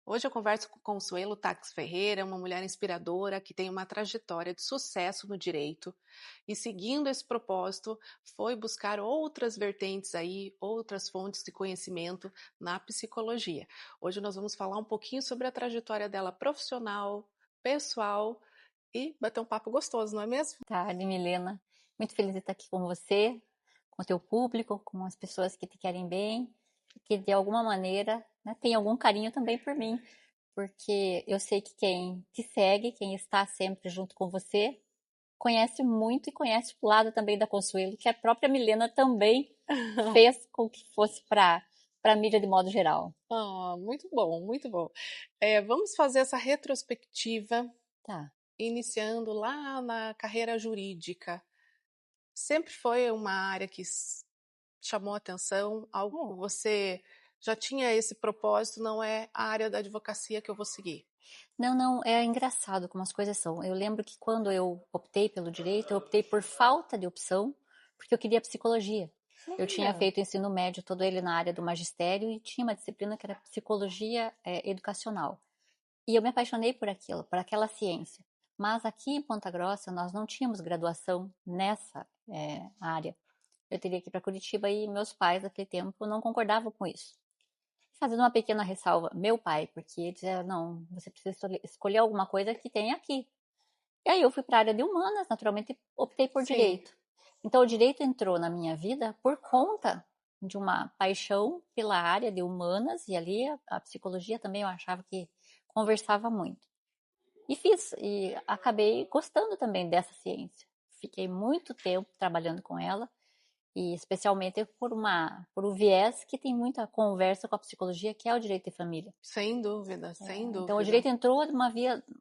Hoje eu converso com Consuelo Tax Ferreira, uma mulher inspiradora que tem uma trajetória de sucesso no direito e, seguindo esse propósito, foi buscar outras vertentes aí, outras fontes de conhecimento na psicologia. Hoje nós vamos falar um pouquinho sobre a trajetória dela profissional, pessoal e bater um papo gostoso, não é mesmo? Tarde, Milena. Muito feliz de estar aqui com você, com o teu público, com as pessoas que te querem bem, e que de alguma maneira, né, tem algum carinho também por mim, porque eu sei que quem te segue, quem está sempre junto com você, conhece muito e conhece o lado também da Consuelo, que a própria Milena também fez com que fosse para a mídia de modo geral. Ah, muito bom, muito bom. Vamos fazer essa retrospectiva, Tá. iniciando lá na carreira jurídica. Sempre foi uma área que chamou atenção, algo que É. você já tinha esse propósito, não é a área da advocacia que eu vou seguir. Não, não, é engraçado como as coisas são. Eu lembro que quando eu optei pelo direito, eu optei por falta de opção, porque eu queria psicologia. Eu tinha Olha, feito o ensino médio todo ele na área do magistério e tinha uma disciplina que era psicologia educacional. E eu me apaixonei por aquilo, por aquela ciência. Mas aqui em Ponta Grossa nós não tínhamos graduação nessa área. Eu teria que ir para Curitiba e meus pais, naquele tempo, não concordavam com isso. Fazendo uma pequena ressalva, meu pai, porque ele dizia, não, você precisa escolher alguma coisa que tem aqui. E aí eu fui para a área de humanas, naturalmente optei por sim. direito. Então o direito entrou na minha vida por conta de uma paixão pela área de humanas e ali a psicologia também eu achava que conversava muito. E fiz, e acabei gostando também dessa ciência. Fiquei muito tempo trabalhando com ela e especialmente por um viés que tem muita conversa com a psicologia, que é o direito de família. Sem dúvida, sem Então, o dúvida. direito entrou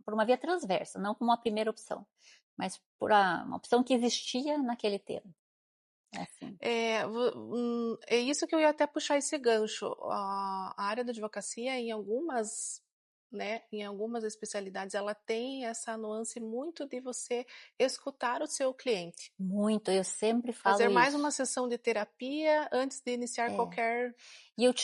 por uma via transversa, não como uma primeira opção, mas uma opção que existia naquele tema. É assim. É isso que eu ia até puxar esse gancho. A área da advocacia, em algumas, né, em algumas especialidades, ela tem essa nuance muito de você escutar o seu cliente. Muito, eu sempre Fazer falo mais uma isso. sessão de terapia antes de iniciar É. qualquer. E eu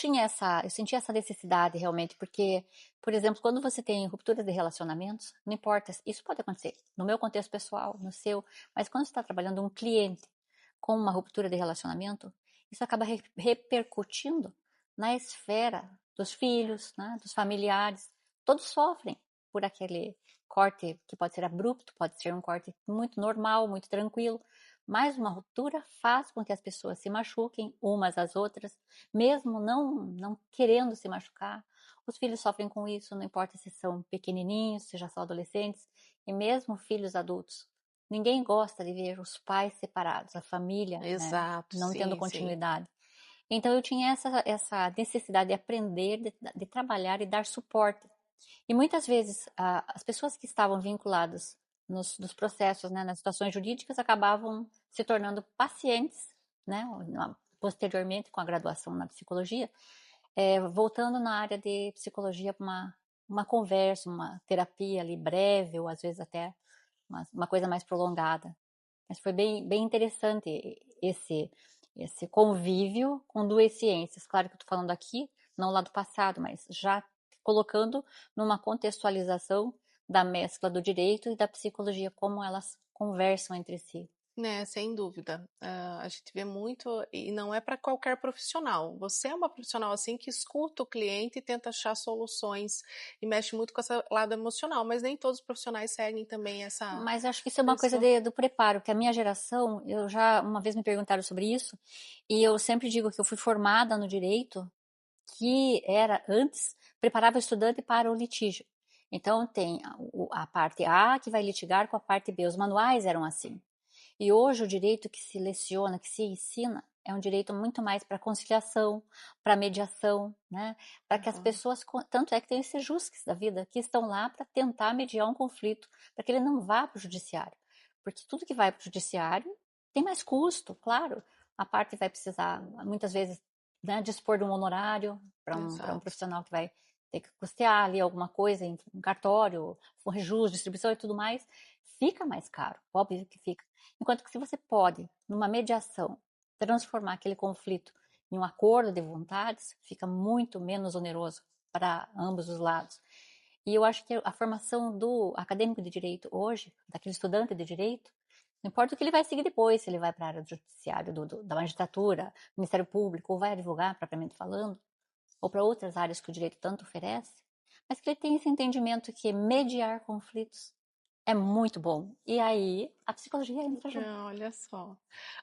senti essa necessidade realmente, porque, por exemplo, quando você tem ruptura de relacionamentos, não importa, isso pode acontecer no meu contexto pessoal, no seu, mas quando você está trabalhando um cliente com uma ruptura de relacionamento, isso acaba repercutindo na esfera dos filhos, né, dos familiares, todos sofrem por aquele corte que pode ser abrupto, pode ser um corte muito normal, muito tranquilo, mas uma ruptura faz com que as pessoas se machuquem umas às outras, mesmo não querendo se machucar. Os filhos sofrem com isso, não importa se são pequenininhos, se já são adolescentes, e mesmo filhos adultos. Ninguém gosta de ver os pais separados, a família, né, Exato, não tendo sim, sim. continuidade. Então eu tinha essa necessidade de aprender, de trabalhar e dar suporte. E muitas vezes as pessoas que estavam vinculadas nos processos, né, nas situações jurídicas, acabavam se tornando pacientes, né, posteriormente com a graduação na psicologia, voltando na área de psicologia para uma conversa, uma terapia ali breve ou às vezes até uma coisa mais prolongada. Mas foi bem interessante esse convívio com duas ciências. Claro que eu estou falando aqui, não lá do passado, mas já colocando numa contextualização da mescla do direito e da psicologia, como elas conversam entre si. Né, sem dúvida. A gente vê muito, e não é para qualquer profissional. Você é uma profissional assim que escuta o cliente e tenta achar soluções e mexe muito com esse lado emocional, mas nem todos os profissionais seguem também essa Mas acho que isso é uma coisa pessoa. do preparo, que a minha geração, eu já uma vez me perguntaram sobre isso, e eu sempre digo que eu fui formada no direito, que era antes, preparava o estudante para o litígio. Então tem a parte A que vai litigar com a parte B. Os manuais eram assim. E hoje o direito que se leciona, que se ensina, é um direito muito mais para conciliação, para mediação, né? Para que as Uhum. pessoas, tanto é que tem esses jusques da vida, que estão lá para tentar mediar um conflito, para que ele não vá para o judiciário. Porque tudo que vai para o judiciário tem mais custo, claro. A parte vai precisar, muitas vezes, né, dispor de um honorário para um Exato. profissional que vai ter que custear ali alguma coisa em um cartório, jus, distribuição e tudo mais, fica mais caro, óbvio que fica. Enquanto que se você pode, numa mediação, transformar aquele conflito em um acordo de vontades, fica muito menos oneroso para ambos os lados. E eu acho que a formação do acadêmico de direito hoje, daquele estudante de direito, não importa o que ele vai seguir depois, se ele vai para a área do judiciário, da magistratura, Ministério Público, ou vai advogar, propriamente falando, ou para outras áreas que o direito tanto oferece, mas que ele tem esse entendimento que mediar conflitos é muito bom. E aí a psicologia entra junto. Olha só.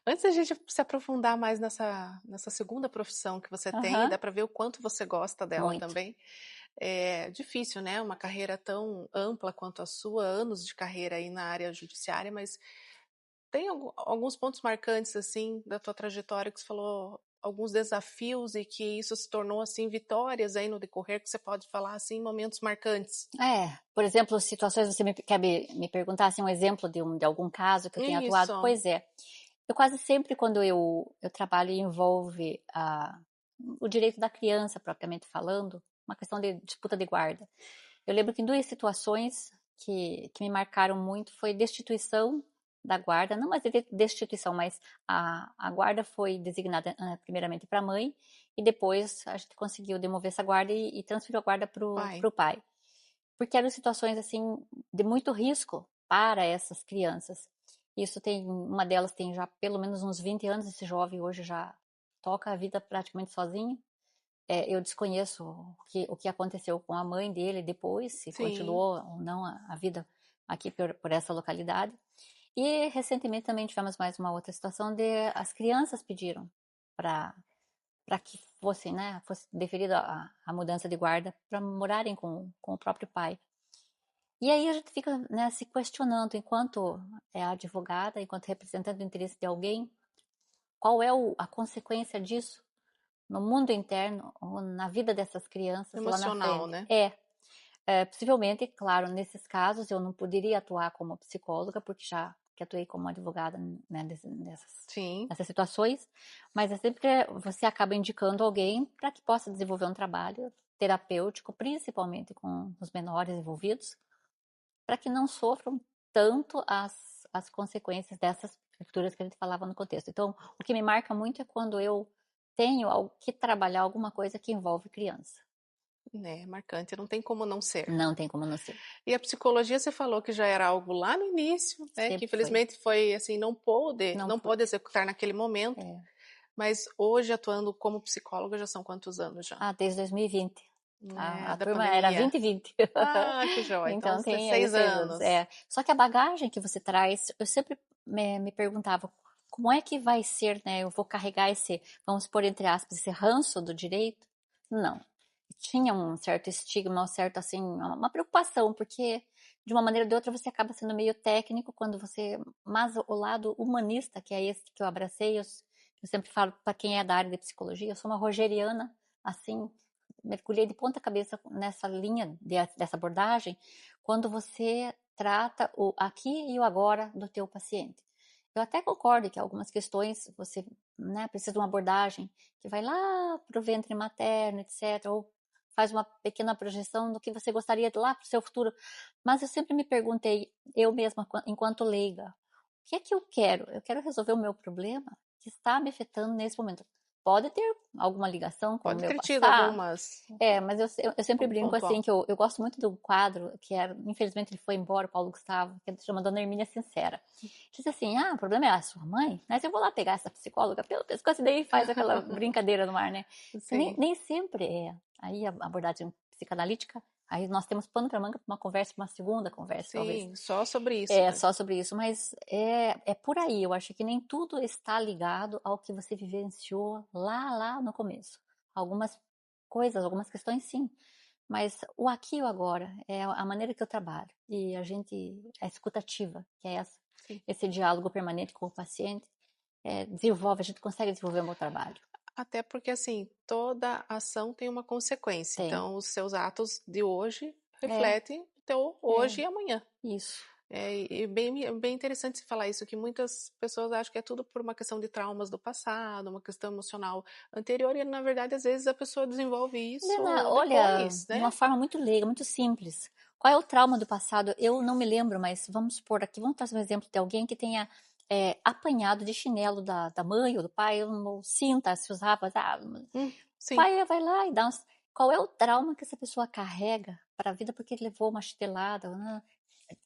Antes da gente se aprofundar mais nessa segunda profissão que você tem, dá para ver o quanto você gosta dela Muito. também. É difícil, né? Uma carreira tão ampla quanto a sua, anos de carreira aí na área judiciária, mas tem alguns pontos marcantes, assim, da tua trajetória que você falou, alguns desafios e que isso se tornou, assim, vitórias aí no decorrer, que você pode falar, assim, momentos marcantes. Por exemplo, situações, você quer me perguntar, assim, um exemplo de algum caso que eu tenha atuado? Isso. Pois é. Eu quase sempre, quando eu trabalho e envolve o direito da criança, propriamente falando, uma questão de disputa de guarda. Eu lembro que em 2 situações que me marcaram muito foi destituição da guarda, não mais de destituição, mas a guarda foi designada primeiramente para a mãe e depois a gente conseguiu demover essa guarda e transferiu a guarda para o pai. Porque eram situações assim de muito risco para essas crianças. Uma delas tem já pelo menos uns 20 anos, esse jovem hoje já toca a vida praticamente sozinho. Eu desconheço o que aconteceu com a mãe dele depois, se continuou ou não a vida aqui por essa localidade. E recentemente também tivemos mais uma outra situação de as crianças pediram para que fosse deferida a mudança de guarda para morarem com o próprio pai. E aí a gente fica, né, se questionando, enquanto advogada, enquanto representante do interesse de alguém, qual é a consequência disso no mundo interno ou na vida dessas crianças emocional, lá na frente. Né? Possivelmente, claro, nesses casos eu não poderia atuar como psicóloga, porque já que atuei como advogada, né, nessas situações, mas é sempre você acaba indicando alguém para que possa desenvolver um trabalho terapêutico, principalmente com os menores envolvidos, para que não sofram tanto as consequências dessas frituras que a gente falava no contexto. Então, o que me marca muito é quando eu tenho que trabalhar alguma coisa que envolve criança. Marcante, não tem como não ser. Não tem como não ser. E a psicologia, você falou que já era algo lá no início, né? Sempre Que infelizmente foi assim, não pôde executar naquele momento. Mas hoje, atuando como psicóloga, já são quantos anos já? Desde 2020. A turma pandemia. era 2020. Que joia. Então tem 6 anos. Só que a bagagem que você traz, eu sempre me perguntava, como é que vai ser, né? Eu vou carregar vamos pôr entre aspas, esse ranço do direito? Não. Tinha um certo estigma, assim, uma preocupação, porque de uma maneira ou de outra você acaba sendo meio técnico mas o lado humanista, que é esse que eu abracei, eu sempre falo para quem é da área de psicologia, eu sou uma rogeriana, assim, mergulhei de ponta cabeça nessa linha dessa abordagem, quando você trata o aqui e o agora do teu paciente. Eu até concordo que algumas questões você, né, precisa de uma abordagem que vai lá para o ventre materno, etc., ou faz uma pequena projeção do que você gostaria de lá para o seu futuro. Mas eu sempre me perguntei, eu mesma, enquanto leiga, o que é que eu quero? Eu quero resolver o meu problema que está me afetando nesse momento. Pode ter alguma ligação com o meu passado. Tido algumas. Mas eu sempre brinco assim, que eu gosto muito do quadro, que era, infelizmente ele foi embora, Paulo Gustavo, que chama Dona Hermínia Sincera. Diz assim, o problema é a sua mãe, mas eu vou lá pegar essa psicóloga pelo pescoço e daí faz aquela brincadeira no ar, né? Nem sempre é. Aí a abordagem psicanalítica, aí nós temos pano para manga para uma conversa, uma segunda conversa, talvez. Sim, só sobre isso. Só sobre isso, mas é por aí. Eu acho que nem tudo está ligado ao que você vivenciou lá no começo. Algumas coisas, algumas questões sim, mas o aqui e o agora é a maneira que eu trabalho. E a escutativa, que é esse diálogo permanente com o paciente, a gente consegue desenvolver um bom trabalho. Até porque, assim, toda ação tem uma consequência. Então, os seus atos de hoje refletem o teu hoje e amanhã. Isso. E bem interessante você falar isso, que muitas pessoas acham que é tudo por uma questão de traumas do passado, uma questão emocional anterior, e na verdade, às vezes, a pessoa desenvolve isso depois, né? De uma forma muito leiga, muito simples. Qual é o trauma do passado? Eu não me lembro, mas vamos supor aqui, vamos trazer um exemplo de alguém que tenha apanhado de chinelo da mãe ou do pai, ou cinta, se usava. Sim. O pai vai lá e dá Qual é o trauma que essa pessoa carrega para a vida porque levou uma chinelada, né?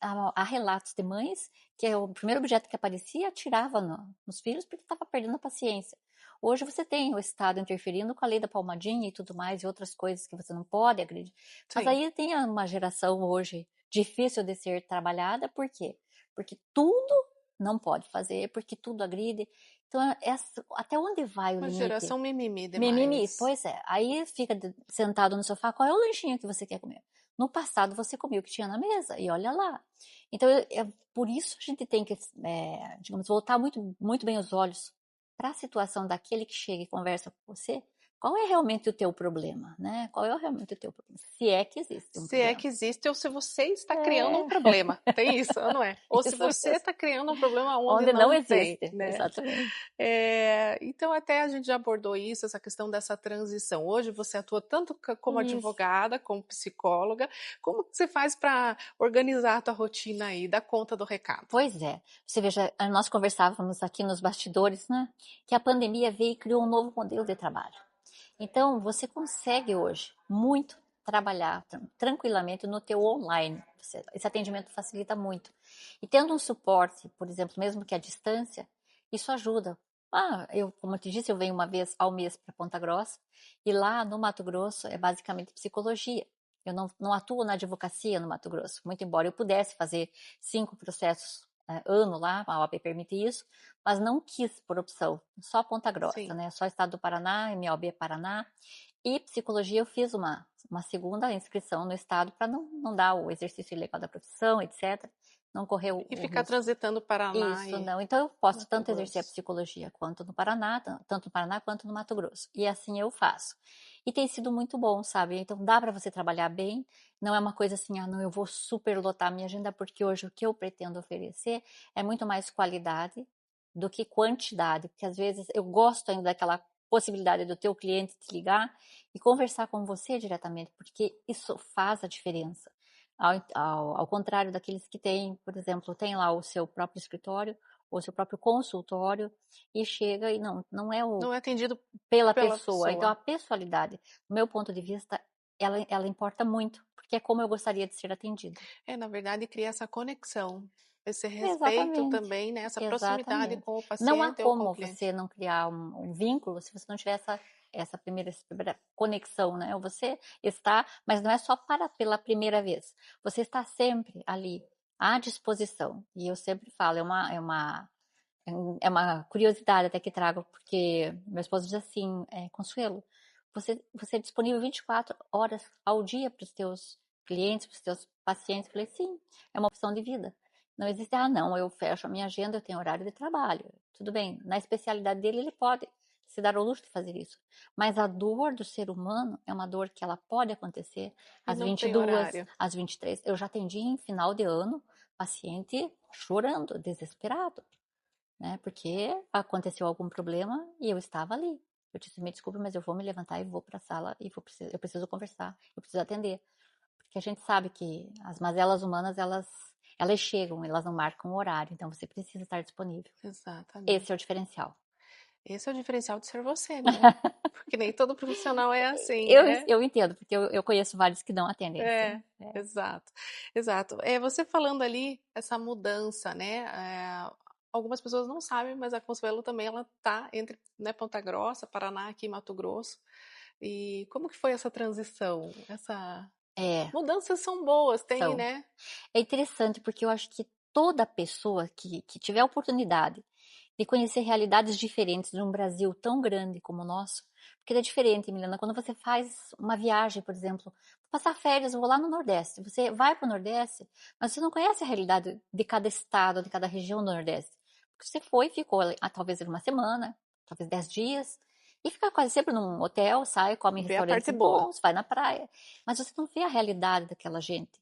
Há relatos de mães que o primeiro objeto que aparecia atirava nos filhos porque estava perdendo a paciência. Hoje você tem o Estado interferindo com a lei da palmadinha e tudo mais, e outras coisas que você não pode agredir. Mas Sim. aí tem uma geração hoje difícil de ser trabalhada, por quê? Porque tudo não pode fazer, porque tudo agride. Então, até onde vai o Uma limite? geração mimimi Mimimi, demais. pois é. Aí fica sentado no sofá, qual é o lanchinho que você quer comer? No passado você comia o que tinha na mesa, e olha lá. Então, por isso a gente tem que, digamos, voltar muito, muito bem os olhos para a situação daquele que chega e conversa com você. Qual é realmente o teu problema, né? Qual é realmente o teu problema? Se é que existe um Se é problema. que existe ou se você está criando um É, problema. Tem isso, não é? Ou se isso você mesmo. está criando um problema onde Onde não não tem, existe, né? exatamente. Então, até a gente já abordou isso, essa questão dessa transição. Hoje você atua tanto como Isso. advogada, como psicóloga. Como que você faz para organizar a tua rotina aí, dar conta do recado? Pois é. Você veja, nós conversávamos aqui nos bastidores, né? Que a pandemia veio e criou um novo modelo de trabalho. Então, você consegue hoje muito trabalhar tranquilamente no teu online. Esse atendimento facilita muito. E tendo um suporte, por exemplo, mesmo que à distância, isso ajuda. Como eu te disse, eu venho uma vez ao mês para Ponta Grossa, e lá no Mato Grosso é basicamente psicologia. Eu não atuo na advocacia no Mato Grosso, muito embora eu pudesse fazer 5 processos ano lá, a OAB permite isso, mas não quis por opção, só Ponta Grossa, Sim. né? Só Estado do Paraná, MOB Paraná. E psicologia eu fiz uma segunda inscrição no Estado para não dar o exercício ilegal da profissão, etc. Não correu E o ficar risco. transitando Paraná Isso, e não. Então eu posso Mato tanto exercer a Grosso. psicologia quanto no Paraná, tanto no Paraná quanto no Mato Grosso. E assim eu faço. E tem sido muito bom, sabe? Então dá para você trabalhar bem. Não é uma coisa assim, não, eu vou superlotar a minha agenda, porque hoje o que eu pretendo oferecer é muito mais qualidade do que quantidade. Porque às vezes eu gosto ainda daquela possibilidade do teu cliente te ligar e conversar com você diretamente, porque isso faz a diferença. Ao contrário daqueles que têm, por exemplo, tem lá o seu próprio escritório, ou seu próprio consultório, e chega e não é Não é atendido pela pela pessoa. Então, pessoa. a pessoalidade, do meu ponto de vista, ela importa muito, porque é como eu gostaria de ser atendida. Na verdade, cria essa conexão, esse respeito Exatamente, também, né? Essa proximidade exatamente. com o Não há paciente ou com o como cliente. você não criar um vínculo se você não tiver essa primeira conexão, né? Você está, mas não é só pela primeira vez. Você está sempre ali, à disposição. E eu sempre falo, é uma curiosidade até que trago, porque meu esposo diz assim, Consuelo, você é disponível 24 horas ao dia para os teus clientes, para os teus pacientes? Eu falei, sim, é uma opção de vida. Não existe, não, eu fecho a minha agenda, eu tenho horário de trabalho. Tudo bem, na especialidade dele ele pode se dar ao luxo de fazer isso. Mas a dor do ser humano é uma dor que ela pode acontecer E às não tem 22, horário. às 23. Eu já atendi em final de ano paciente chorando, desesperado, né? Porque aconteceu algum problema e eu estava ali. Eu disse, me desculpe, mas eu vou me levantar e vou para a sala e eu preciso conversar, eu preciso atender. Porque a gente sabe que as mazelas humanas, elas chegam, elas não marcam o horário, então você precisa estar disponível. Esse Exatamente. é o diferencial. Esse é o diferencial de ser você, né? Porque nem todo profissional é assim, Eu, né? eu entendo, porque eu conheço vários que não atendem assim. Exato, exato. Você falando ali essa mudança, né? Algumas pessoas não sabem, mas a Consuelo também ela tá entre, né, Ponta Grossa, Paraná, aqui em Mato Grosso. E como que foi essa transição? Essa É, mudanças são boas, tem, são. né? É interessante porque eu acho que toda pessoa que tiver a oportunidade de conhecer realidades diferentes de um Brasil tão grande como o nosso, porque é diferente, Milena, quando você faz uma viagem, por exemplo, passar férias, eu vou lá no Nordeste, você vai para o Nordeste, mas você não conhece a realidade de cada estado, de cada região do Nordeste. Porque você foi e ficou talvez uma semana, talvez 10 dias, e fica quase sempre num hotel, sai, come em Ver a restaurantes parte boa. bons, vai na praia, mas você não vê a realidade daquela gente.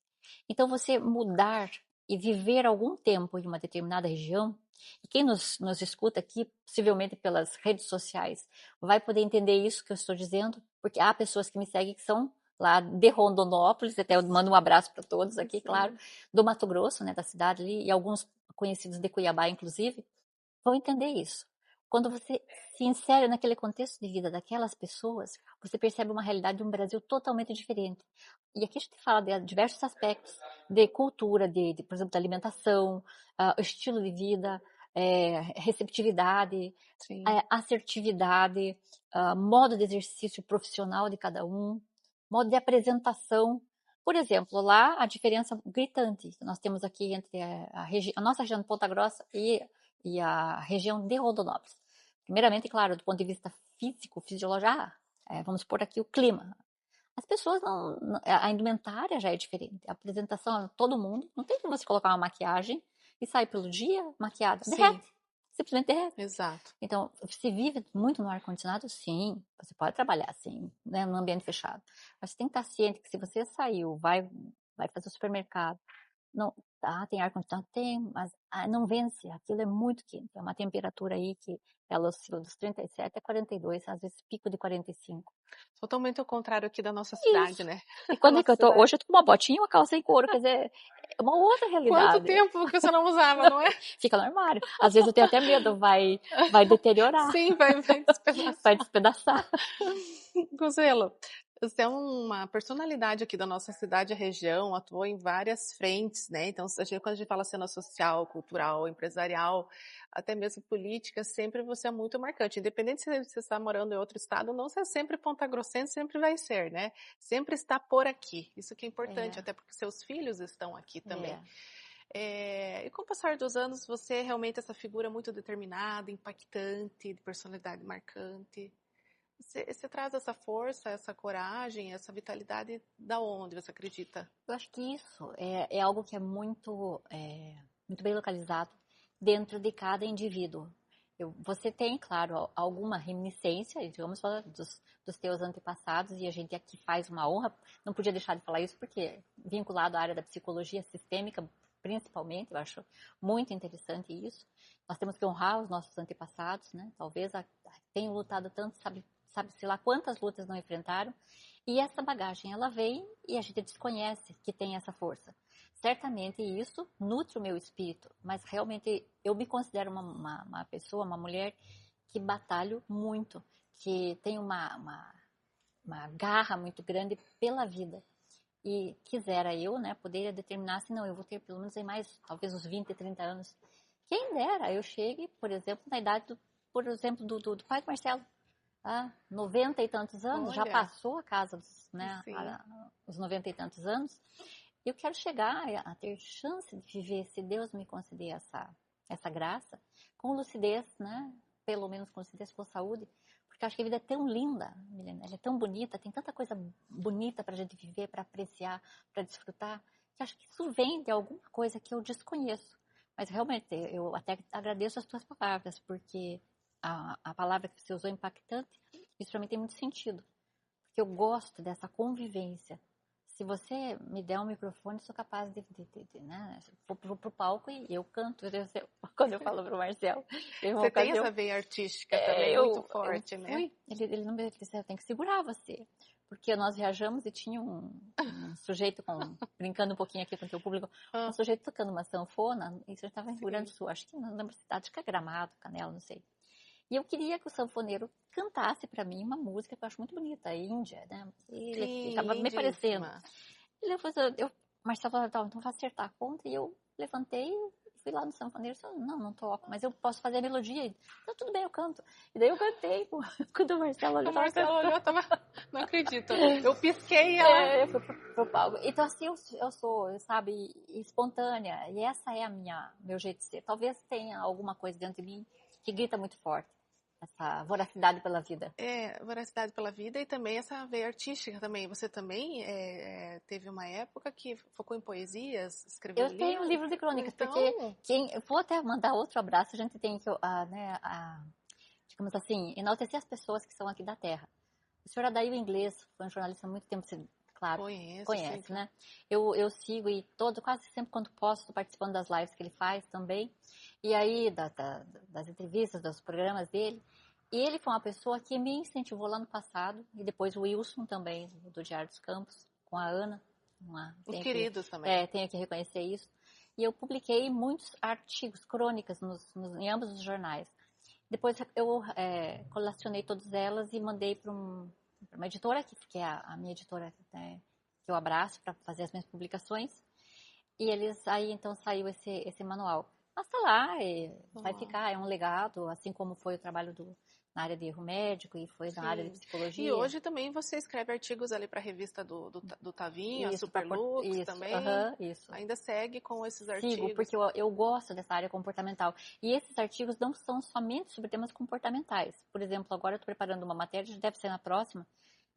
Então, você mudar e viver algum tempo em uma determinada região, e quem nos escuta aqui, possivelmente pelas redes sociais, vai poder entender isso que eu estou dizendo, porque há pessoas que me seguem que são lá de Rondonópolis, até eu mando um abraço para todos aqui, claro, Sim. do Mato Grosso, né, da cidade ali, e alguns conhecidos de Cuiabá, inclusive, vão entender isso. Quando você se insere naquele contexto de vida daquelas pessoas, você percebe uma realidade de um Brasil totalmente diferente. E aqui a gente fala de diversos aspectos, de cultura, por exemplo, da alimentação, estilo de vida, receptividade, Sim. assertividade, modo de exercício profissional de cada um, modo de apresentação. Por exemplo, lá a diferença gritante que nós temos aqui entre a nossa região de Ponta Grossa e a região de Rondonópolis. Primeiramente, claro, do ponto de vista físico, fisiológico, vamos pôr aqui o clima. As pessoas a indumentária já é diferente. A apresentação, todo mundo, não tem como você colocar uma maquiagem e sair pelo dia maquiada. Sim. Derrete. Simplesmente derrete. Exato. Então, se vive muito no ar-condicionado, sim. Você pode trabalhar, sim, né, no ambiente fechado. Mas você tem que estar ciente que se você saiu, vai fazer o supermercado, não, tem ar-condicionado? Tem, mas não vence. Aquilo é muito quente. É uma temperatura aí que ela oscila dos 37 a 42, às vezes pico de 45. Totalmente ao contrário aqui da nossa cidade, Isso. né? E quando é que Cidade... hoje eu tô com uma botinha e uma calça em couro, quer dizer, é uma outra realidade. Quanto tempo que você não usava, não é? Fica no armário. Às vezes eu tenho até medo, vai deteriorar. Sim, vai despedaçar. Vai despedaçar. Consuelo, você é uma personalidade aqui da nossa cidade e região, atuou em várias frentes, né? Então, quando a gente fala cena social, cultural, empresarial, até mesmo política, sempre você é muito marcante. Independente se você está morando em outro estado, não você é sempre pontagrossense, sempre vai ser, né? Sempre está por aqui. Isso que é importante, até porque seus filhos estão aqui também. E com o passar dos anos, você é realmente essa figura muito determinada, impactante, de personalidade marcante. Você traz essa força, essa coragem, essa vitalidade da onde você acredita? Eu acho que isso é algo que é muito bem localizado dentro de cada indivíduo. Você tem, claro, alguma reminiscência, digamos, dos teus antepassados, e a gente aqui faz uma honra. Não podia deixar de falar isso, porque vinculado à área da psicologia sistêmica, principalmente, eu acho muito interessante isso. Nós temos que honrar os nossos antepassados, né? Talvez tenham lutado tanto, sabe-se lá quantas lutas não enfrentaram, e essa bagagem, ela vem e a gente desconhece que tem essa força. Certamente isso nutre o meu espírito, mas realmente eu me considero uma pessoa, uma mulher que batalho muito, que tem uma garra muito grande pela vida. E quisera eu, né, poder determinar se não, eu vou ter pelo menos mais, talvez uns 20, 30 anos. Quem dera eu chegue, por exemplo, na idade, por exemplo, do pai do Marcelo. 90 e tantos anos, já passou a casa os 90 e tantos anos. Eu quero chegar a ter chance de viver, se Deus me conceder essa graça, com lucidez, né? Pelo menos com lucidez, com saúde, porque eu acho que a vida é tão linda, Milena, ela é tão bonita, tem tanta coisa bonita para a gente viver, para apreciar, para desfrutar, que acho que isso vem de alguma coisa que eu desconheço. Mas realmente, eu até agradeço as tuas palavras, porque a palavra que você usou, impactante, isso para mim tem muito sentido. Porque eu gosto dessa convivência. Se você me der um microfone, sou capaz de né? Vou pro palco e eu canto. Quando eu falo pro Marcelo. Você tem essa veia artística também muito forte, né? Ele não me disse, tem que segurar você. Porque nós viajamos e tinha um sujeito brincando um pouquinho aqui com o teu público, um sujeito tocando uma sanfona, isso já estava em Rio Grande do Sul, acho que não lembro cidade, acho que é Gramado, Canela, não sei. E eu queria que o sanfoneiro cantasse para mim uma música que eu acho muito bonita, a Índia, né? E ele estava me parecendo. Marcelo falou, então vou acertar a conta. E eu levantei e fui lá no sanfoneiro e falei, não toco, mas eu posso fazer a melodia. Então, tudo bem, eu canto. E daí eu cantei. Quando o Marcelo olhou, eu tava, não acredito. Eu pisquei e ela... Eu fui pro palco. Então, assim, eu sou, sabe, espontânea. E essa é meu jeito de ser. Talvez tenha alguma coisa dentro de mim que grita muito forte. Essa voracidade pela vida. Voracidade pela vida e também essa veia artística também. Você também teve uma época que focou em poesias, escreveu livros? Eu tenho um livro de crônicas, porque vou até mandar outro abraço, a gente tem que, digamos assim, enaltecer as pessoas que são aqui da terra. O senhor Adair Inglês foi um jornalista há muito tempo, você, claro, conhece, né? Eu sigo e quase sempre quando posso, estou participando das lives que ele faz também. E aí, das entrevistas, dos programas dele. E ele foi uma pessoa que me incentivou lá no passado, e depois o Wilson também, do Diário dos Campos, com a Ana. Os queridos também. Tenho que reconhecer isso. E eu publiquei muitos artigos, crônicas, em ambos os jornais. Depois eu colecionei todas elas e mandei para uma editora, que é a minha editora, né, que eu abraço para fazer as minhas publicações. E aí então saiu esse manual. Mas tá lá, vai Ó, ficar, é um legado, assim como foi o trabalho na área de erro médico e foi na área de sim. E psicologia. hoje também você escreve artigos ali para a revista do Tavinho, a Isso, Superlux isso, também. aham, isso. Ainda segue com esses Sigo, artigos. porque eu gosto dessa área comportamental. E esses artigos não são somente sobre temas comportamentais. Por exemplo, agora eu estou preparando uma matéria, já deve ser na próxima,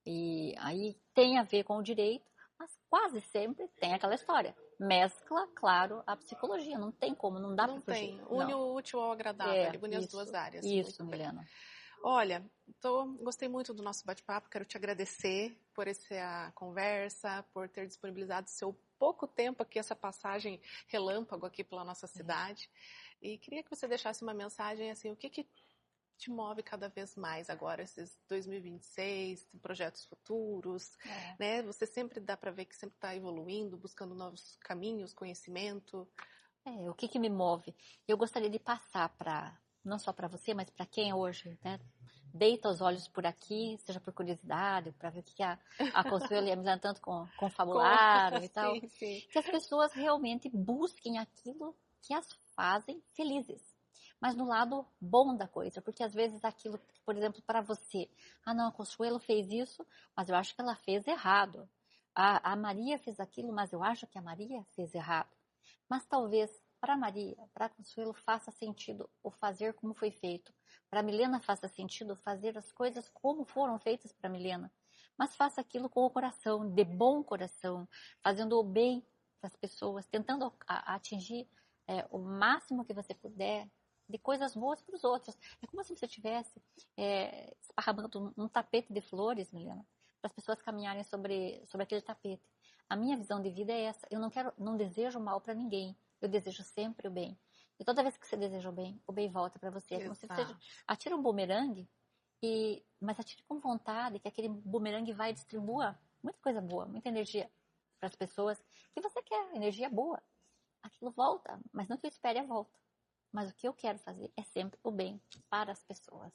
e aí tem a ver com o direito, mas quase sempre tem aquela história. Mescla, claro, a psicologia. Não tem como, não dá para Não fugir. tem. Une Não. o útil ao agradável, É, ele une as duas áreas. isso, Muito bem. Milena. Olha, gostei muito do nosso bate-papo, quero te agradecer por essa conversa, por ter disponibilizado seu pouco tempo aqui, essa passagem relâmpago aqui pela nossa cidade. E queria que você deixasse uma mensagem assim, o que te move cada vez mais agora, esses 2026, projetos futuros, né? Você sempre dá para ver que sempre está evoluindo, buscando novos caminhos, conhecimento. O que me move? Eu gostaria de passar não só para você, mas para quem hoje, né, deita os olhos por aqui, seja por curiosidade, para ver o que a Consuelo e a Milena tanto Com... confabularam e tal, Sim, sim. que as pessoas realmente busquem aquilo que as fazem felizes. Mas no lado bom da coisa, porque às vezes aquilo, por exemplo, para você, não, a Consuelo fez isso, mas eu acho que ela fez errado. A Maria fez aquilo, mas eu acho que a Maria fez errado. Mas talvez para Maria, para Consuelo, faça sentido o fazer como foi feito. Para Milena faça sentido fazer as coisas como foram feitas para Milena. Mas faça aquilo com o coração, de bom coração, fazendo o bem para as pessoas, tentando atingir o máximo que você puder de coisas boas para os outros. É como se você estivesse esparramando um tapete de flores, Milena, para as pessoas caminharem sobre aquele tapete. A minha visão de vida é essa. Eu não desejo mal para ninguém. Eu desejo sempre o bem. E toda vez que você deseja o bem volta para você. É como se você atira um bumerangue, mas atire com vontade, que aquele bumerangue vai e distribua muita coisa boa, muita energia para as pessoas que você quer, energia boa. Aquilo volta, mas não que eu espere a volta. Mas o que eu quero fazer é sempre o bem para as pessoas.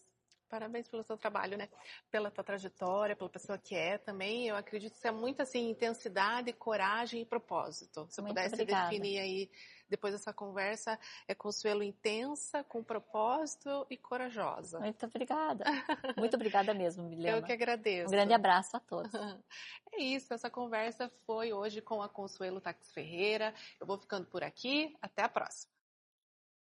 Parabéns pelo seu trabalho, né? Pela tua trajetória, pela pessoa que é também. Eu acredito que é muito assim, intensidade, coragem e propósito. Se eu Muito pudesse obrigada. definir aí, depois dessa conversa, é Consuelo intensa, com propósito e corajosa. Muito obrigada. Muito obrigada mesmo, Milena. Eu que agradeço. Um grande abraço a todos. É isso, essa conversa foi hoje com a Consuelo Tax Ferreira. Eu vou ficando por aqui. Até a próxima.